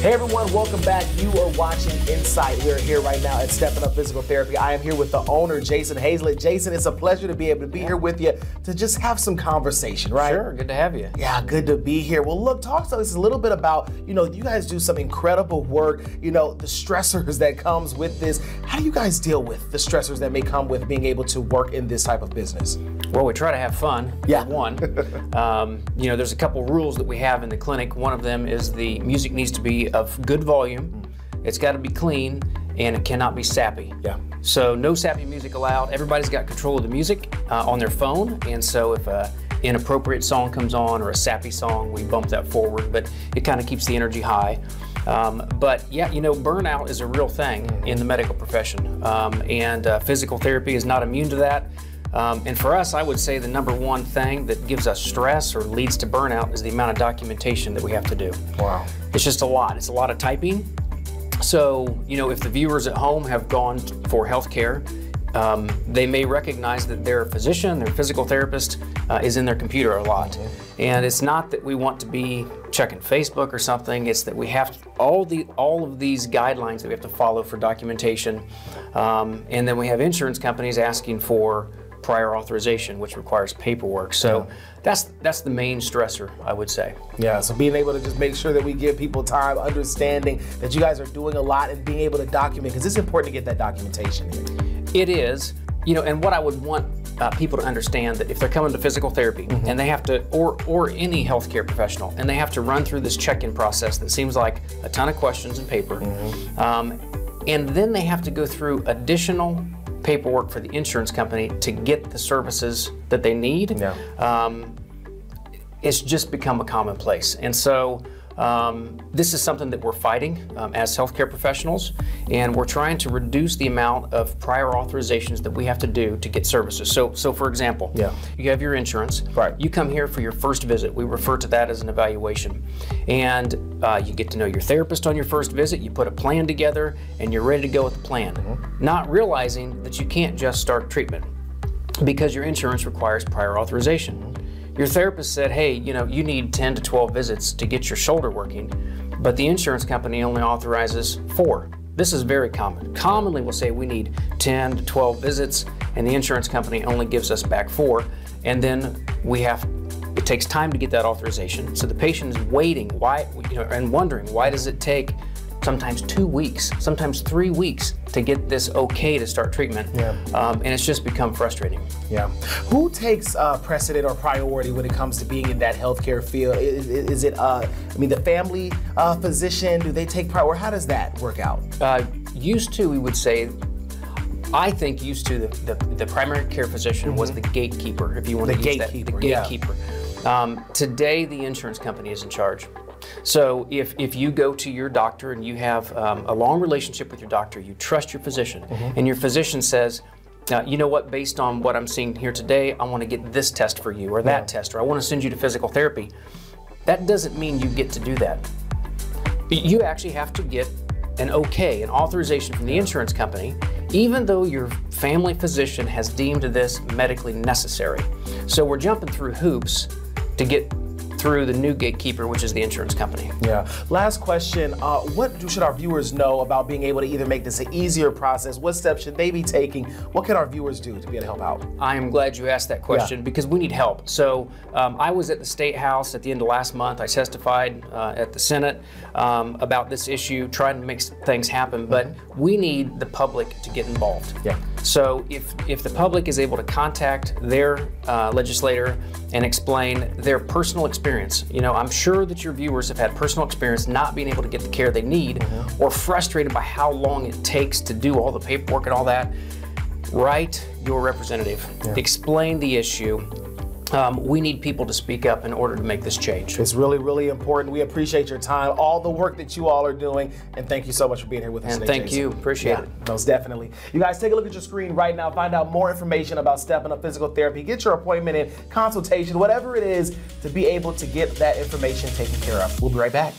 Hey everyone, welcome back. You are watching Insight. We are here right now at Stepping Up Physical Therapy. I am here with the owner, Jason Hazlett. Jason, it's a pleasure to be able to be here with you to just have some conversation, right? Sure, good to have you. Yeah, good to be here. Well, look, talk to us a little bit about, you guys do some incredible work, the stressors that comes with this. How do you guys deal with the stressors that may come with being able to work in this type of business? Well, we try to have fun, yeah. For one. There's a couple rules that we have in the clinic. One of them is the music needs to be of good volume, it's got to be clean, and it cannot be sappy. Yeah. So no sappy music allowed. Everybody's got control of the music on their phone, and so if an inappropriate song comes on or a sappy song, we bump that forward, but it kind of keeps the energy high. Burnout is a real thing in the medical profession, and physical therapy is not immune to that. And for us, I would say the number one thing that gives us stress or leads to burnout is the amount of documentation that we have to do. Wow. It's just a lot. It's a lot of typing. So, if the viewers at home have gone for healthcare, they may recognize that their physician, their physical therapist, is in their computer a lot. And it's not that we want to be checking Facebook or something, it's that we have all of these guidelines that we have to follow for documentation. And then we have insurance companies asking for prior authorization, which requires paperwork. So that's the main stressor, I would say. Yeah, so being able to just make sure that we give people time, understanding that you guys are doing a lot and being able to document, because it's important to get that documentation here. It is, and what I would want people to understand that if they're coming to physical therapy and they have to, or any healthcare professional, and they have to run through this check-in process that seems like a ton of questions and paper, and then they have to go through additional paperwork for the insurance company to get the services that they need. It's just become a commonplace. And so this is something that we're fighting as healthcare professionals, and we're trying to reduce the amount of prior authorizations that we have to do to get services. So for example, you have your insurance, right. You come here for your first visit. We refer to that as an evaluation. And you get to know your therapist on your first visit, you put a plan together, and you're ready to go with the plan. Not realizing that you can't just start treatment because your insurance requires prior authorization. Your therapist said, hey, you need 10 to 12 visits to get your shoulder working, but the insurance company only authorizes 4. This is very common. Commonly we'll say we need 10 to 12 visits, and the insurance company only gives us back 4, and then it takes time to get that authorization. So the patient is waiting, and wondering, why does it take sometimes 2 weeks, sometimes 3 weeks to get this okay to start treatment? And it's just become frustrating. Who takes precedent or priority when it comes to being in that healthcare field? Is it, the family physician? Do they take priority? How does that work out? Used to, we would say, I think used to the primary care physician was the gatekeeper, if you want to use that. The gatekeeper. Today, the insurance company is in charge. So if you go to your doctor and you have a long relationship with your doctor, you trust your physician, and your physician says, you know what, based on what I'm seeing here today, I want to get this test for you, or that test, or I want to send you to physical therapy. That doesn't mean you get to do that. You actually have to get an authorization from the insurance company, even though your family physician has deemed this medically necessary. So we're jumping through hoops to get through the new gatekeeper, which is the insurance company. Last question, what should our viewers know about being able to either make this an easier process? What steps should they be taking? What can our viewers do to be able to help out? I am glad you asked that question because we need help. So I was at the State House at the end of last month. I testified at the Senate about this issue, trying to make things happen, but we need the public to get involved. So if the public is able to contact their legislator and explain their personal experience, I'm sure that your viewers have had personal experience not being able to get the care they need, or frustrated by how long it takes to do all the paperwork and all that. Write your representative, explain the issue. We need people to speak up in order to make this change. It's really, really important. We appreciate your time, all the work that you all are doing, and thank you so much for being here with us today, thank Jason. you. Appreciate it. Most definitely. You guys take a look at your screen right now. Find out more information about Stepping Up Physical Therapy. Get your appointment in, consultation, whatever it is, to be able to get that information taken care of. We'll be right back.